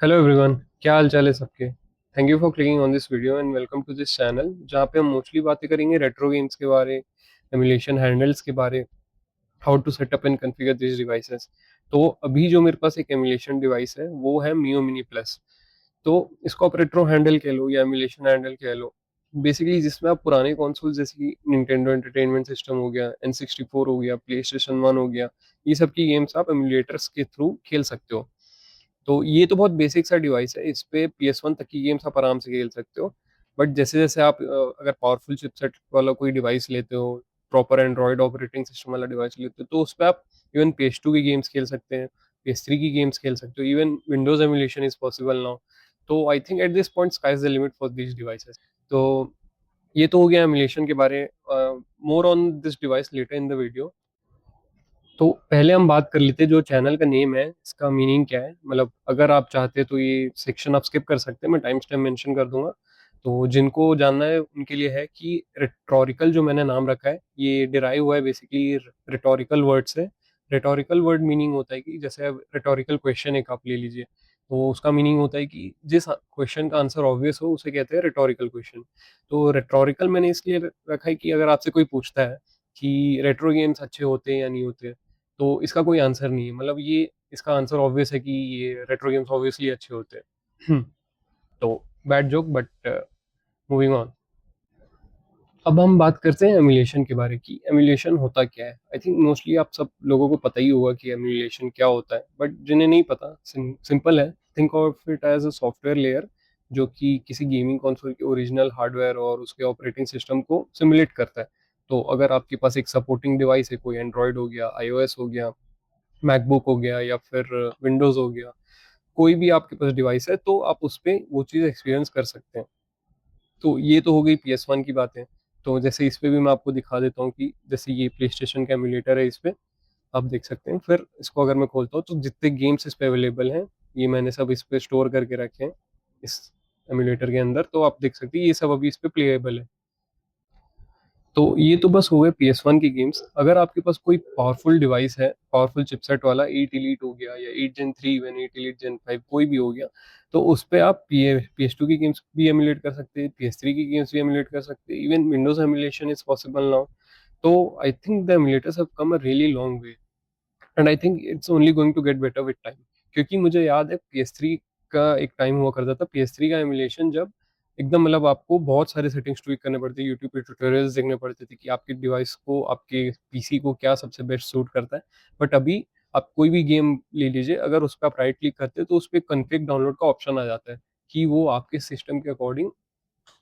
Hello everyone, क्या हाल चाल है सबके। Thank you for clicking on this video and welcome to this channel जहाँ पे हम मोस्टली बातें करेंगे रेट्रो गेम्स के बारे, एमुलेशन हैंडल्स के बारे, how to set up and configure this devices. तो अभी जो मेरे पास एक एमुलेशन डिवाइस है वो है मियो मिनी प्लस। तो इसको आप रेट्रो हैंडल कह लो या एमुलेशन हैंडल कह लो। बेसिकली जिसमें आप पुराने कॉन्सोल जैसे कि निंटेंडो एंटरटेनमेंट सिस्टम हो गया, N64 हो गया, प्ले स्टेशन 1 हो गया, ये सब की गेम्स आप एमुलेटर्स के थ्रू खेल सकते हो। तो ये तो बहुत बेसिक सा डिवाइस है, इस पे PS1 तक की गेम्स आप आराम से खेल सकते हो। बट जैसे जैसे आप अगर पावरफुल चिपसेट वाला कोई डिवाइस लेते हो, प्रॉपर एंड्रॉयड ऑपरेटिंग सिस्टम वाला डिवाइस लेते हो, तो उस पर आप इवन PS2 की गेम्स खेल सकते हैं, PS3 की गेम्स खेल सकते हो, even Windows emulation is possible now. तो I think at this point sky is the limit for this devices. तो ये तो हो गया एमुलेशन के बारे। More on this device later in the video. तो पहले हम बात कर लेते हैं जो चैनल का नेम है इसका मीनिंग क्या है। मतलब अगर आप चाहते हैं तो ये सेक्शन आप स्किप कर सकते हैं, मैं टाइम स्टैम्प मेंशन कर दूंगा। तो जिनको जानना है उनके लिए है कि रिटोरिकल जो मैंने नाम रखा है ये डिराइव हुआ है बेसिकली रिटोरिकल वर्ड से। रिटोरिकल वर्ड मीनिंग होता है कि जैसे अब रिटोरिकल क्वेश्चन एक आप ले लीजिए, तो उसका मीनिंग होता है कि जिस क्वेश्चन का आंसर ऑब्वियस हो उसे कहते हैं रिटोरिकल क्वेश्चन। तो रिटोरिकल मैंने इसलिए रखा है कि अगर आपसे कोई पूछता है कि रेट्रो गेम्स अच्छे होते हैं या नहीं होते, तो इसका कोई आंसर नहीं है। मतलब ये इसका आंसर ऑब्वियस है कि ये रेट्रो गेम्स ऑब्वियसली अच्छे होते हैं। तो bad joke, but moving on. अब हम बात करते हैं एमुलेशन के बारे की। एमुलेशन होता क्या है, आई थिंक मोस्टली आप सब लोगों को पता ही होगा कि एमुलेशन क्या होता है, बट जिन्हें नहीं पता सिंपल है। Think of it as a software layer जो कि किसी गेमिंग कंसोल के ओरिजिनल हार्डवेयर और उसके ऑपरेटिंग सिस्टम को सिमुलेट करता है। तो अगर आपके पास एक सपोर्टिंग डिवाइस है, कोई एंड्रॉयड हो गया, iOS हो गया, मैकबुक हो गया या फिर विंडोज हो गया, कोई भी आपके पास डिवाइस है तो आप उस पर वो चीज़ एक्सपीरियंस कर सकते हैं। तो ये तो हो गई PS1 की बातें। तो जैसे इस पे भी मैं आपको दिखा देता हूँ कि जैसे ये प्ले स्टेशन का एमुलेटर है, इस पे आप देख सकते हैं। फिर इसको अगर मैं खोलता हूँ तो जितने गेम्स इस पे अवेलेबल हैं ये मैंने सब इस पे स्टोर करके रखे हैं इस एमुलेटर के अंदर। तो आप देख सकते हैं ये सब अभी इस पे प्लेएबल है। तो ये तो बस हो गए PS1 की गेम्स। अगर आपके पास कोई पावरफुल डिवाइस है, पावरफुल चिपसेट वाला, 8 Elite हो गया या 8 Gen 3, इवन 8 Elite Gen 5, कोई भी हो गया, तो उस पे आप PS2 की गेम्स भी एमुलेट कर सकते हैं, PS3 की गेम्स भी एमुलेट कर सकते हैं, even Windows emulation is possible now. तो I think the emulators have come a really long way and I think it's only going to get better with time. क्योंकि मुझे याद है PS3 का एक टाइम हुआ करता था, PS3 का एमुलेशन जब एकदम मतलब आपको बहुत सारे सेटिंग्स ट्विक करने पड़ते, यूट्यूब पे ट्यूटोरियल्स देखने पड़ते थे कि आपके डिवाइस को, आपके पीसी को क्या सबसे बेस्ट सूट करता है। बट अभी आप कोई भी गेम ले लीजिए, अगर उस पर आप राइट क्लिक करते हैं तो उस पर कॉन्फ़िग डाउनलोड का ऑप्शन आ जाता है कि वो आपके सिस्टम के अकॉर्डिंग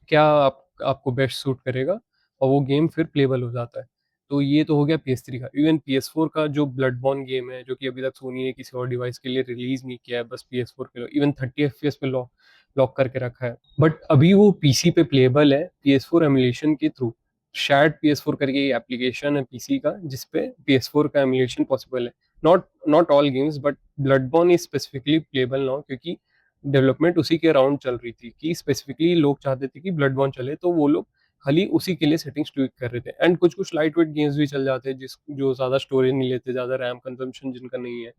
क्या आपको बेस्ट सूट करेगा, और वो गेम फिर प्लेबल हो जाता है। तो ये तो हो गया PS3 का। इवन PS4 का जो ब्लड बॉर्न गेम है, जो कि अभी तक सोनी ने किसी और डिवाइस के लिए रिलीज नहीं किया है, बस PS4 के लिए, इवन 30 FPS पे लॉक लॉक करके रखा है, बट अभी वो पीसी पे प्लेबल है PS4 एमुलेशन के थ्रू। शायद PS4 करके एप्लीकेशन है पीसी का जिसपे PS4 का एमुलेशन पॉसिबल है। Not not all games, but blood born is specifically payable now, क्योंकि डेवलपमेंट उसी के अराउंड चल रही थी कि स्पेसिफिकली लोग चाहते थे कि ब्लड बॉर्न चले, तो वो लोग खाली उसी के लिए सेटिंग्स ट्विक कर रहे थे। एंड कुछ कुछ लाइट वेट गेम्स भी चल जाते हैं जिस जो ज़्यादा स्टोरेज नहीं लेते, ज़्यादा रैम कंजम्पशन जिनका नहीं है,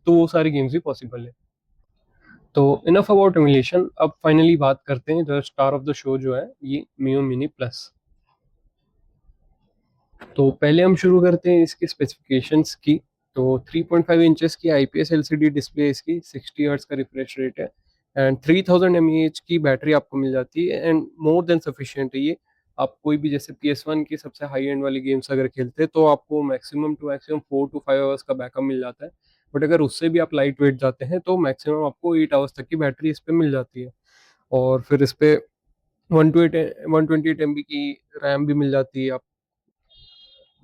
तो वो सारी गेम्स भी पॉसिबल है। तो इनफ अबाउट एमुलेशन, अब फाइनली बात करते हैं जो स्टार ऑफ द शो जो है ये मियो मिनी प्लस। तो पहले हम शुरू करते हैं इसके स्पेसिफिकेशंस की। तो 3.5 इंचेस की IPS LCD डिस्प्ले, इसकी 60 हर्ट्ज का रिफ्रेश रेट है एंड 3000 mAh की बैटरी आपको मिल जाती है एंड मोर देन सफिशिएंट है ये। आप कोई भी जैसे PS1 की सबसे हाई एंड वाली गेम्स अगर खेलते हैं तो आपको maximum to maximum 4 to 5 hours का बैकअप मिल जाता है। बट अगर उससे भी आप लाइट वेट जाते हैं तो मैक्सिमम आपको 8 आवर्स तक की बैटरी इस पे मिल जाती है। और फिर इस पे 128 MB की रैम भी मिल जाती है।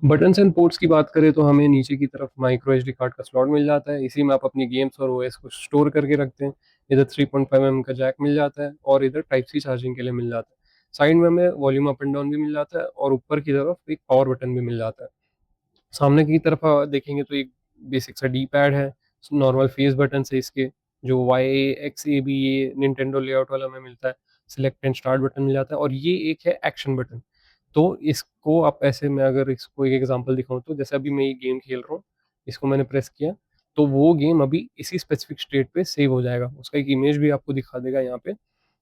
बटन्स एंड पोर्ट्स की बात करें तो हमें नीचे की तरफ माइक्रो एसडी कार्ड का स्लॉट मिल जाता है, इसी में आप अपनी गेम्स और ओएस को स्टोर करके रखते हैं। इधर 3.5 mm का जैक मिल जाता है और इधर टाइप सी चार्जिंग के लिए मिल जाता है। साइड में हमें वॉल्यूम अप एंड डाउन भी मिल जाता है और ऊपर की तरफ एक पावर बटन भी मिल जाता है। सामने की तरफ देखेंगे तो एक बेसिक सा डी पैड है, नॉर्मल फेस बटन है इसके, जो YXAB ये निंटेंडो लेआउट वाला में मिलता है। सिलेक्ट एंड स्टार्ट बटन मिल जाता है और ये एक है एक्शन बटन। तो इसको आप ऐसे, मैं अगर इसको एक एग्जांपल दिखाऊं तो जैसे अभी मैं ये गेम खेल रहा हूँ, इसको मैंने प्रेस किया, तो वो गेम अभी इसी स्पेसिफिक स्टेट पे सेव हो जाएगा, उसका एक इमेज भी आपको दिखा देगा यहाँ पे।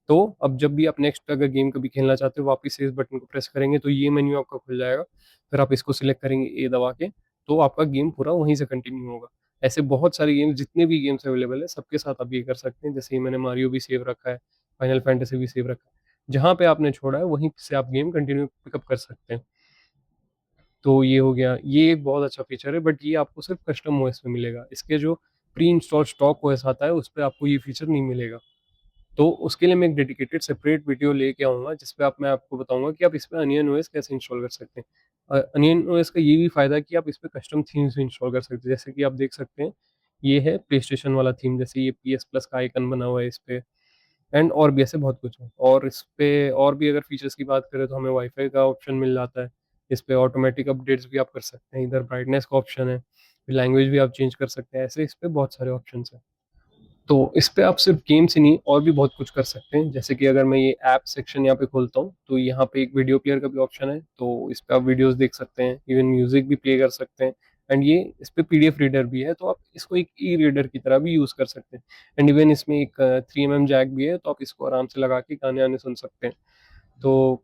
तो अब जब भी आप नेक्स्ट अगर गेम कभी खेलना चाहते हो, वापस से इस बटन को प्रेस करेंगे तो ये मेन्यू आपका खुल जाएगा। फिर आप इसको सिलेक्ट करेंगे ए दबा के, तो आपका गेम पूरा वहीं से कंटिन्यू होगा। ऐसे बहुत सारे गेम्स, जितने भी गेम्स अवेलेबल है सबके साथ आप ये कर सकते हैं। जैसे ही मैंने मारियो भी सेव रखा है, फाइनल फैंटेसी भी सेव रखा है, जहाँ पे आपने छोड़ा है वहीं से आप गेम कंटिन्यू पिकअप कर सकते हैं। तो ये हो गया, ये एक बहुत अच्छा फीचर है, बट ये आपको सिर्फ कस्टम ओएस में मिलेगा। इसके जो प्री इंस्टॉल स्टॉक ओएस आता है उस पर आपको ये फीचर नहीं मिलेगा। तो उसके लिए मैं एक डेडिकेटेड सेपरेट वीडियो लेके आऊँगा, जिस पे मैं आपको बताऊंगा कि आप इस पे अनियन ओएस कैसे इंस्टॉल कर सकते हैं। अनियन ओएस का ये भी फायदा है कि आप इस पे कस्टम थीम्स भी इंस्टॉल कर सकते हैं। जैसे कि आप देख सकते हैं, ये है प्ले स्टेशन वाला थीम, जैसे ये PS प्लस का आइकन बना हुआ है इस पे, एंड और भी ऐसे बहुत कुछ है। और इस पे और भी अगर फीचर्स की बात करें तो हमें वाईफाई का ऑप्शन मिल जाता है। इस पे ऑटोमेटिक अपडेट्स भी आप कर सकते हैं, इधर ब्राइटनेस का ऑप्शन है, लैंग्वेज भी आप चेंज कर सकते हैं। ऐसे इस पे बहुत सारे ऑप्शन हैं। तो इस पे आप सिर्फ गेम्स ही नहीं और भी बहुत कुछ कर सकते हैं। जैसे कि अगर मैं ये ऐप सेक्शन यहाँ पे खोलता हूँ तो यहाँ पे एक वीडियो प्लेयर का भी ऑप्शन है, तो इस पे आप वीडियोस देख सकते हैं, इवन म्यूजिक भी प्ले कर सकते हैं। एंड ये इस पे PDF रीडर भी है, तो आप इसको एक ई रीडर की तरह भी यूज कर सकते हैं। एंड इवन इसमें एक 3mm जैक भी है, तो आप इसको आराम से लगा के गाने आने सुन सकते हैं। तो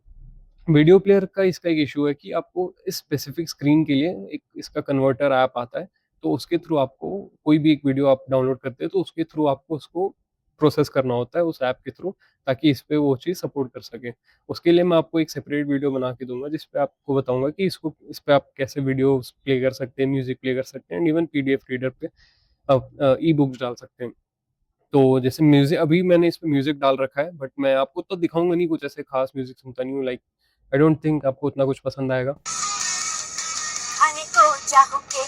वीडियो प्लेयर का इसका एक इशू है कि आपको इस स्पेसिफिक स्क्रीन के लिए एक इसका कन्वर्टर ऐप आता है, तो उसके थ्रू आपको कोई भी एक वीडियो आप डाउनलोड करते हैं तो उसके थ्रू आपको उसको प्रोसेस करना होता है उस ऐप के थ्रू, ताकि इस पे वो चीज़ सपोर्ट कर सके। उसके लिए मैं आपको एक सेपरेट वीडियो बना के दूंगा, जिस पे आपको बताऊंगा कि इसको इस पे आप कैसे वीडियो प्ले कर सकते हैं, म्यूजिक प्ले कर सकते हैं, एंड इवन PDF रीडर पे आप ई बुक्स डाल सकते हैं। तो जैसे म्यूजिक, अभी मैंने इस पे म्यूजिक डाल रखा है, बट मैं आपको तो दिखाऊंगा नहीं, कुछ ऐसे खास म्यूजिक सुनता नहीं हूँ। लाइक आई डोंट थिंक आपको उतना कुछ पसंद आएगा। खाने को चाहोगे।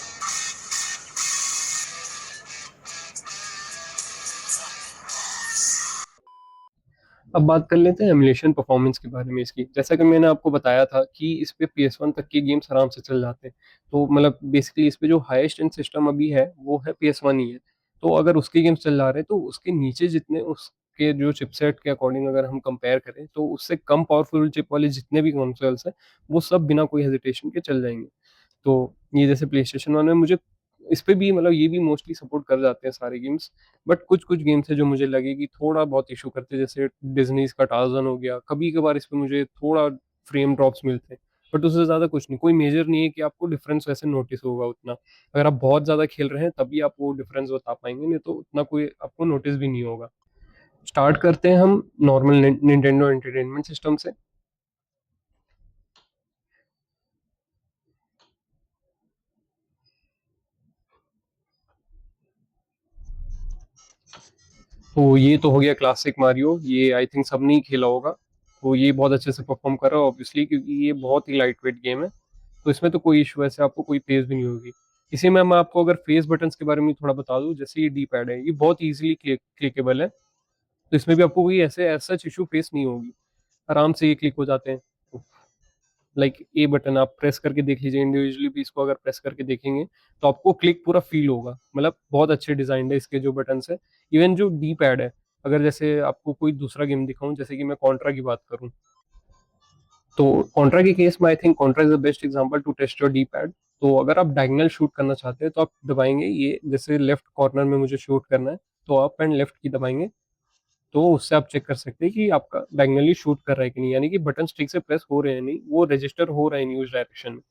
अब बात कर लेते हैं एमुलेशन परफॉर्मेंस के बारे में इसकी। जैसा कि मैंने आपको बताया था कि इस पे PS1 तक के गेम्स आराम से चल जाते हैं। तो मतलब बेसिकली इस पे जो हाईएस्ट एंड सिस्टम अभी है वो है PS1 ही है। तो अगर उसके गेम्स चल जा रहे हैं तो उसके नीचे जितने उसके जो चिपसेट के अकॉर्डिंग अगर हम कंपेयर करें तो उससे कम पावरफुल चिप वाले जितने भी कंसोल्स हैं वो सब बिना कोई हेजिटेशन के चल जाएंगे। तो ये जैसे प्ले स्टेशन वन में मुझे इस पे भी मतलब ये भी मोस्टली सपोर्ट कर जाते हैं सारे गेम्स। बट कुछ कुछ गेम्स है जो मुझे लगे कि थोड़ा बहुत इशू करते हैं, जैसे डिज्नीज का टार्जन हो गया, कभी कभार इस पे मुझे थोड़ा फ्रेम ड्रॉप्स मिलते हैं। बट उससे ज़्यादा कुछ नहीं, कोई मेजर नहीं है कि आपको डिफरेंस वैसे नोटिस होगा उतना। अगर आप बहुत ज़्यादा खेल रहे हैं तभी आप वो डिफरेंस बता पाएंगे, नहीं तो उतना कोई आपको नोटिस भी नहीं होगा। स्टार्ट करते हैं हम नॉर्मल निंटेंडो एंटरटेनमेंट सिस्टम से। तो ये तो हो गया क्लासिक मारियो, ये आई थिंक सबने ही खेला होगा। तो ये बहुत अच्छे से परफॉर्म कर रहा है ऑब्वियसली, क्योंकि ये बहुत ही लाइट वेट गेम है। तो इसमें तो कोई इशू ऐसे आपको कोई फेस भी नहीं होगी। इसी में मैं आपको अगर फेस बटन्स के बारे में थोड़ा बता दूं, जैसे ये डी पैड है, ये बहुत इजीली क्लिकेबल है। तो इसमें भी आपको कोई ऐसे ऐसा इशू फेस नहीं होगी, आराम से ये क्लिक हो जाते हैं। लाइक ए बटन आप प्रेस करके देख लीजिए, इंडिविजुअली भी इसको अगर प्रेस करके देखेंगे तो आपको क्लिक पूरा फील होगा। मतलब बहुत अच्छे डिजाइन है इसके जो बटन है। इवन जो डी पैड है, अगर जैसे आपको कोई दूसरा गेम दिखाऊं, जैसे कि मैं कॉन्ट्रा की बात करूं, तो कॉन्ट्रा के केस में I think Contra is the best example to test your D pad. तो अगर आप डायगोनल शूट करना चाहते हैं तो आप दबाएंगे ये, जैसे लेफ्ट कॉर्नर में मुझे शूट करना है तो अप एंड लेफ्ट की दबाएंगे, तो उससे आप चेक कर सकते हैं कि आपका डायगनली शूट कर रहा है कि नहीं, यानी कि बटन ठीक से प्रेस हो रहे हैं नहीं, वो रजिस्टर हो रहा है नहीं उस डायरेक्शन में।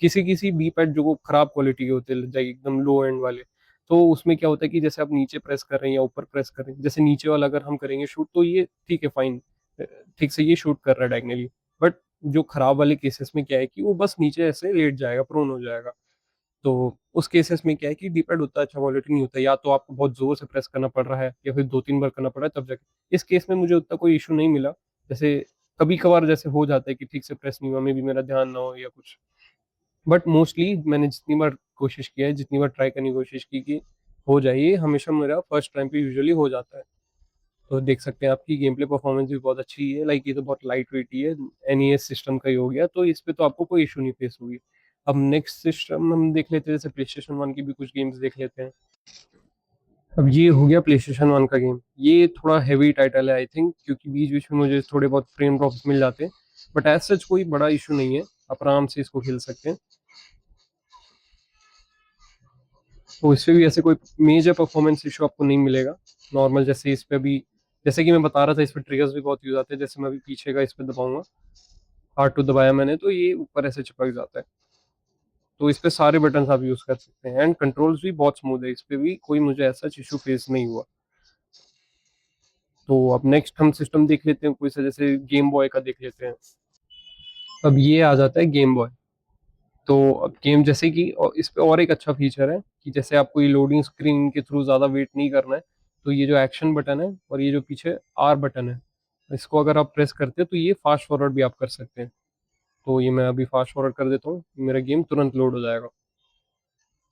किसी किसी बी पैड जो खराब क्वालिटी के होते हैं, लाइक एकदम लो एंड वाले, तो उसमें क्या होता है कि जैसे आप नीचे प्रेस कर रहे हैं या ऊपर प्रेस कर रहे हैं, जैसे नीचे वाला अगर हम करेंगे शूट तो ये ठीक है फाइन, ठीक से ये शूट कर रहा है डायगनली। बट जो खराब वाले केसेस में क्या है कि वो बस नीचे ऐसे लेट जाएगा, प्रोन हो जाएगा। तो उस केसेस में क्या है कि डीपैड उतना अच्छा क्वालिटी नहीं होता, या तो आपको बहुत जोर से प्रेस करना पड़ रहा है या फिर 2-3 बार करना पड़ रहा है तब जाके। इस केस में मुझे उतना कोई इशू नहीं मिला। जैसे कभी कभार जैसे हो जाता है कि ठीक से प्रेस नहीं हुआ, मे भी मेरा ध्यान ना हो या कुछ। बट मोस्टली मैंने जितनी बार कोशिश किया है, जितनी बार ट्राई करने की कोशिश की कि हो जाए, ये हमेशा मेरा फर्स्ट टाइम पे यूजुअली हो जाता है। तो देख सकते हैं आपकी गेम प्ले परफॉर्मेंस भी बहुत अच्छी है। लाइक ये तो बहुत लाइट वेट ही है, NES सिस्टम का ही हो गया, तो इस पे तो आपको कोई इशू नहीं फेस होगी। अब नेक्स्ट सिस्टम हम देख लेते हैं, जैसे प्ले स्टेशन वन की भी कुछ गेम्स देख लेते हैं। अब ये हो गया प्ले स्टेशन वन का गेम, ये थोड़ा हैवी टाइटल है आई थिंक, क्योंकि बीच बीच में मुझे थोड़े बहुत फ्रेम ड्रॉप्स मिल जाते हैं। बट एज सच कोई बड़ा इशू नहीं है, आप आराम से इसको खेल सकते हैं। तो इससे भी ऐसे कोई मेजर परफॉर्मेंस इशू आपको नहीं मिलेगा। नॉर्मल जैसे इस पे भी, जैसे कि मैं बता रहा था, इस पे ट्रिगर्स भी बहुत यूज आते हैं। जैसे मैं अभी पीछे का इस पे दबाऊंगा, R2 दबाया मैंने तो ये ऊपर ऐसे चिपक जाता है। तो इस पे सारे बटन आप यूज कर सकते हैं, एंड कंट्रोल्स भी बहुत स्मूथ है, इस पे भी कोई मुझे ऐसा इशू फेस नहीं हुआ। तो अब नेक्स्ट हम सिस्टम देख लेते हैं कोई सा, जैसे गेम बॉय का देख लेते हैं। अब ये आ जाता है गेम बॉय। तो अब गेम जैसे कि, और इस पे और एक अच्छा फीचर है कि जैसे आपको ये लोडिंग स्क्रीन के थ्रू ज़्यादा वेट नहीं करना है, तो ये जो एक्शन बटन है और ये जो पीछे आर बटन है, इसको अगर आप प्रेस करते हैं तो ये फास्ट फॉरवर्ड भी आप कर सकते हैं। तो ये मैं अभी फास्ट फॉरवर्ड कर देता हूँ, मेरा गेम तुरंत लोड हो जाएगा।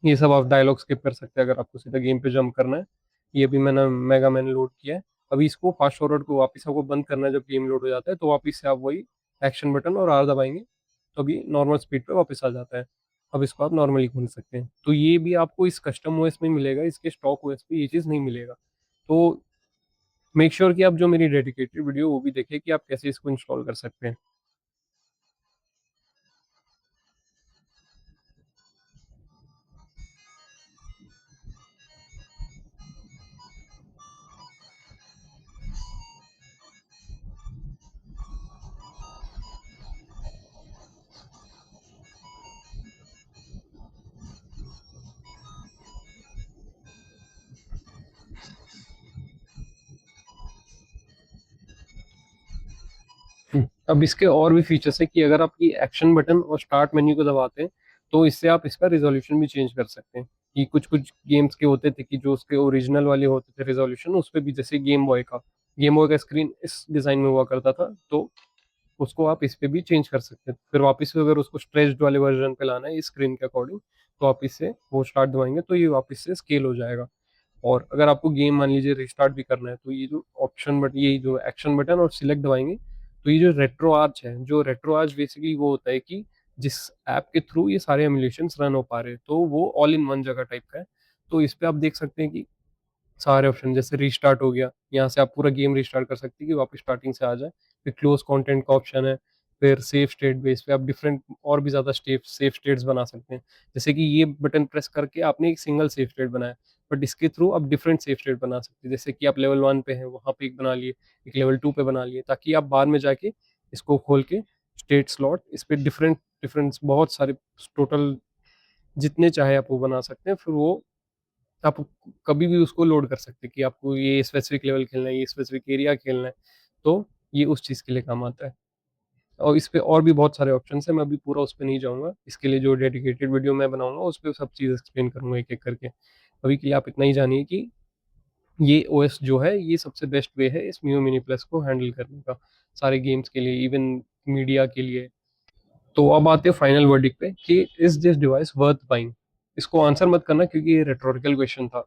ये सब आप डायलॉग स्किप कर सकते हैं अगर आपको सीधा गेम पे जंप करना है। ये भी मैंने मेगा मैन लोड किया है। अभी इसको फास्ट फॉरवर्ड को वापस आपको बंद करना है जब गेम लोड हो जाता है, तो वापस से आप वही एक्शन बटन और आर दबाएंगे, तो अभी नॉर्मल स्पीड पे वापस आ जाता है। अब इसको आप नॉर्मली खोल सकते हैं। तो ये भी आपको इस कस्टम ओएस में मिलेगा, इसके स्टॉक ओएस पे ये चीज़ नहीं मिलेगा। तो मेक श्योर कि आप जो मेरी डेडिकेटेड वीडियो वो भी देखें कि आप कैसे इसको इंस्टॉल कर सकते हैं। अब इसके और भी फीचर्स है कि अगर आप ये एक्शन बटन और स्टार्ट मेन्यू को दबाते हैं, तो इससे आप इसका रिजोल्यूशन भी चेंज कर सकते हैं। कि कुछ कुछ गेम्स के होते थे कि जो उसके ओरिजिनल वाले होते थे रिजोल्यूशन, उस पे भी, जैसे गेम बॉय का स्क्रीन इस डिजाइन में हुआ करता था, तो उसको आप इस पे भी चेंज कर सकते हैं। फिर वापस से अगर उसको स्ट्रेच्ड वाले वर्जन पे लाना है इस स्क्रीन के अकॉर्डिंग, तो आप इससे वो स्टार्ट दबाएंगे तो ये वापस से स्केल हो जाएगा। और अगर आपको गेम मान लीजिए रिस्टार्ट भी करना है, तो ये जो ऑप्शन बट ये जो एक्शन बटन और सिलेक्ट दबाएंगे, तो ये जो रेट्रो आर्च है, जो रेट्रो आर्च बेसिकली वो होता है कि जिस ऐप के थ्रू ये सारे एमुलेशंस रन हो पा रहे हैं, तो वो ऑल इन वन जगह टाइप का है। तो इस पे आप देख सकते हैं कि सारे ऑप्शन, जैसे रीस्टार्ट हो गया, यहाँ से आप पूरा गेम रीस्टार्ट कर सकते हैं कि वापस स्टार्टिंग से आ जाए। फिर क्लोज कंटेंट का ऑप्शन है। फिर सेफ स्टेट बेस पे आप डिफरेंट और भी ज़्यादा सेफ स्टेट्स बना सकते हैं। जैसे कि ये बटन प्रेस करके आपने एक सिंगल सेफ स्टेट बनाया, बट इसके थ्रू आप डिफरेंट सेफ स्टेट बना सकते हैं। जैसे कि आप लेवल 1 पे हैं, वहाँ पे एक बना लिए, एक लेवल 2 पे बना लिए, ताकि आप बाद में जाके इसको खोल के स्टेट स्लॉट इस पे डिफरेंट डिफरेंट बहुत सारे, टोटल जितने चाहे आप वो बना सकते हैं। फिर वो आप कभी भी उसको लोड कर सकते हैं कि आपको ये स्पेसिफिक लेवल खेलना है, ये स्पेसिफिक एरिया खेलना है, तो ये उस चीज़ के लिए काम आता है। और इस पे और भी बहुत सारे ऑप्शंस हैं, मैं अभी पूरा उस पे नहीं जाऊँगा। इसके लिए जो डेडिकेटेड वीडियो मैं बनाऊँगा उस पे सब चीज़ एक्सप्लेन करूँगा एक-एक करके। अभी के लिए आप इतना ही जानिए कि ये ओएस जो है, ये सबसे बेस्ट वे है इस Mio Mini Plus को हैंडल करने का, सारे गेम्स के लिए, इवन मीडिया के लिए। तो अब आते हैं फाइनल वर्डिक्ट पे कि is this device worth buying? इसको आंसर मत करना क्योंकि ये रेटोरिकल क्वेश्चन था।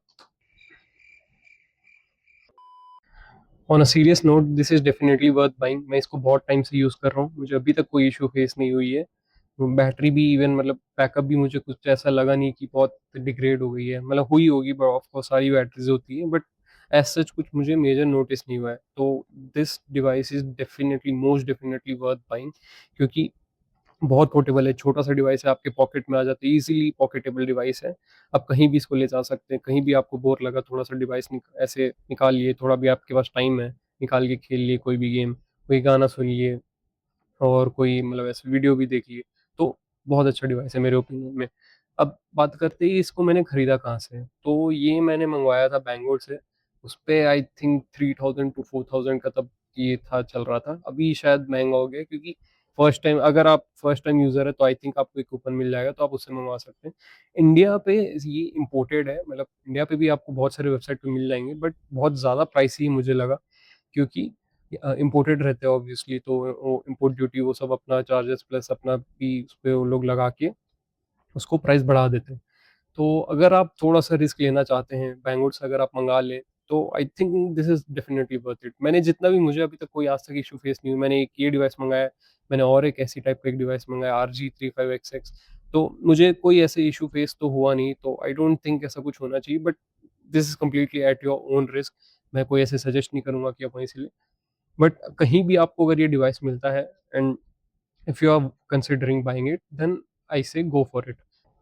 On a serious note, this is definitely worth buying. मैं इसको बहुत टाइम से यूज़ कर रहा हूँ, मुझे अभी तक कोई इशू फेस नहीं हुई है। बैटरी भी इवन, मतलब बैकअप भी मुझे कुछ ऐसा लगा नहीं कि बहुत डिग्रेड हो गई है। मतलब हुई होगी, बट ऑफ कोर्स सारी बैटरीज होती है, बट एज सच कुछ मुझे मेजर नोटिस नहीं हुआ है। तो this device is definitely, most definitely worth buying, क्योंकि बहुत पोर्टेबल है, छोटा सा डिवाइस है, आपके पॉकेट में आ जाता है, इजीली पॉकेटेबल डिवाइस है। आप कहीं भी इसको ले जा सकते हैं, कहीं भी आपको बोर लगा, थोड़ा सा डिवाइस ऐसे निकाल लिए, थोड़ा भी आपके पास टाइम है, निकाल के खेल लिए कोई भी गेम, कोई गाना सुन लिए, और कोई मतलब ऐसे वीडियो भी देख लिए। तो बहुत अच्छा डिवाइस है मेरे ओपिनियन में। अब बात करते ही इसको मैंने खरीदा कहाँ से, तो ये मैंने मंगवाया था बैंगलोर से। उस पे आई थिंक 3000 to 4000 का तब ये था, चल रहा था। अभी शायद महंगा हो गया, क्योंकि फर्स्ट टाइम, अगर आप फर्स्ट टाइम यूज़र है तो आई थिंक आपको एक कूपन मिल जाएगा, तो आप उससे मंगवा सकते हैं। इंडिया पे ये इम्पोर्टेड है, मतलब इंडिया पे भी आपको बहुत सारे वेबसाइट पे मिल जाएंगे, बट बहुत ज़्यादा प्राइसी मुझे लगा, क्योंकि इम्पोर्टेड रहते हैं ऑब्वियसली, तो वो इम्पोर्ट ड्यूटी वो सब अपना चार्जेस प्लस अपना भी उस पे वो लोग लगा के उसको प्राइस बढ़ा देते हैं। तो अगर आप थोड़ा सा रिस्क लेना चाहते हैं, बैंगलोर से अगर आप मंगा लें, तो I think this is definitely worth it. मैंने जितना भी, मुझे अभी तक कोई आज तक इशू फेस नहीं हुई। मैंने एक ये डिवाइस मंगाया, मैंने और एक ऐसी टाइप का एक डिवाइस मंगाया, RG35XX। तो मुझे कोई ऐसे इशू फेस तो हुआ नहीं, तो आई डोंट थिंक ऐसा कुछ होना चाहिए, but this is completely at your own risk. मैं कोई ऐसे सजेस्ट नहीं करूंगा कि आप वहीं से लें, बट कहीं भी आपको अगर ये डिवाइस मिलता है, and if you are considering buying it, then I say go for it.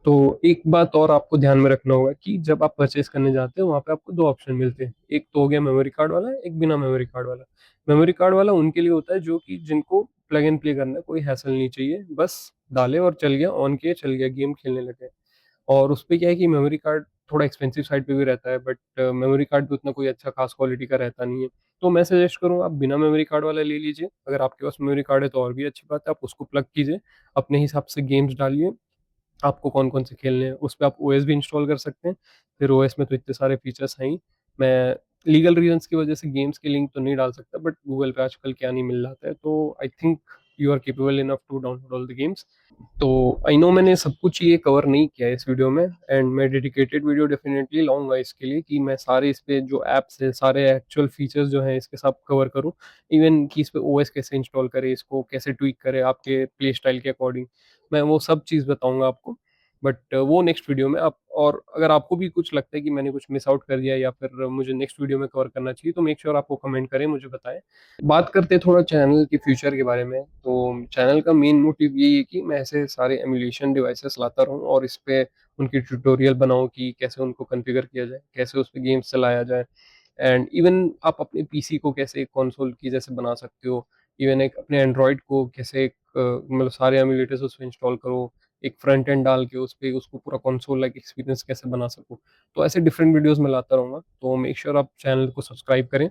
तो एक बात और आपको ध्यान में रखना होगा कि जब आप परचेज करने जाते हैं वहाँ पे आपको दो ऑप्शन मिलते हैं। एक तो हो गया मेमोरी कार्ड वाला, एक बिना मेमोरी कार्ड वाला। मेमोरी कार्ड वाला उनके लिए होता है जो कि जिनको प्लग एंड प्ले करना है, कोई हैसल नहीं चाहिए, बस डाले और चल गया, ऑन किया चल गया, गेम खेलने लगे। और उस पे क्या है कि मेमोरी कार्ड थोड़ा एक्सपेंसिव साइड पे भी रहता है, बट मेमोरी कार्ड भी उतना कोई अच्छा खास क्वालिटी का रहता नहीं है। तो मैं सजेस्ट करूँगा आप बिना मेमोरी कार्ड वाला ले लीजिए। अगर आपके पास मेमोरी कार्ड है तो और भी अच्छी बात है, आप उसको प्लग कीजिए, अपने हिसाब से गेम्स डालिए, आपको कौन-कौन से खेलने हैं। उस पे आप ओएस भी इंस्टॉल कर सकते हैं। फिर ओएस में तो इतने सारे फीचर्स हैं ही। मैं लीगल रीज़न्स की वजह से गेम्स के लिंक तो नहीं डाल सकता, बट गूगल पे आजकल क्या नहीं मिल जाता है। तो I think you are capable enough to download all the games. तो आई नो मैंने सब कुछ ये कवर नहीं किया है इस वीडियो में, एंड मैं डेडिकेटेड वीडियो डेफिनेटली लाऊंगा इसके लिए कि मैं सारे इस पे जो ऐप्स है, सारे एक्चुअल फीचर्स जो हैं इसके सब कवर करूँ। इवन कि इस पे ओएस कैसे इंस्टॉल करें, इसको कैसे ट्विक करें आपके प्ले स्टाइल के अकॉर्डिंग, मैं वो सब चीज़ बताऊंगा आपको। बट वो नेक्स्ट वीडियो में आप, और अगर आपको भी कुछ लगता है कि मैंने कुछ मिस आउट कर दिया या फिर मुझे नेक्स्ट वीडियो में कवर करना चाहिए, तो मेक श्योर आपको कमेंट करें, मुझे बताएं। बात करते हैं थोड़ा चैनल के फ्यूचर के बारे में। तो चैनल का मेन मोटिव यही है कि मैं ऐसे सारे एमुलेशन डिवाइसेस लाता रहूं और इस पे उनकी ट्यूटोरियल बनाऊं कि कैसे उनको कॉन्फ़िगर किया जाए, कैसे उस पे गेम्स चलाया जाए, एंड इवन आप अपने पीसी को कैसे एक कंसोल की जैसे बना सकते हो, इवन एक अपने एंड्रॉयड को कैसे एक मतलब सारे एमुलेटर्स उस पे इंस्टॉल करो, एक फ्रंट एंड डाल के उस पे उसको पूरा कंसोल लाइक एक्सपीरियंस कैसे बना सको। तो ऐसे डिफरेंट वीडियोस मैं लाता रहूंगा, तो मेक श्योर आप चैनल को सब्सक्राइब करें।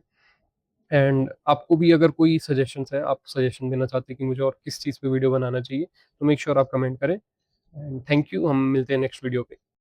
एंड आपको भी अगर कोई सजेशंस है, आप सजेशन देना चाहते हैं कि मुझे और किस चीज़ पे वीडियो बनाना चाहिए, तो मेक श्योर आप कमेंट करें। एंड थैंक यू, हम मिलते हैं नेक्स्ट वीडियो पे।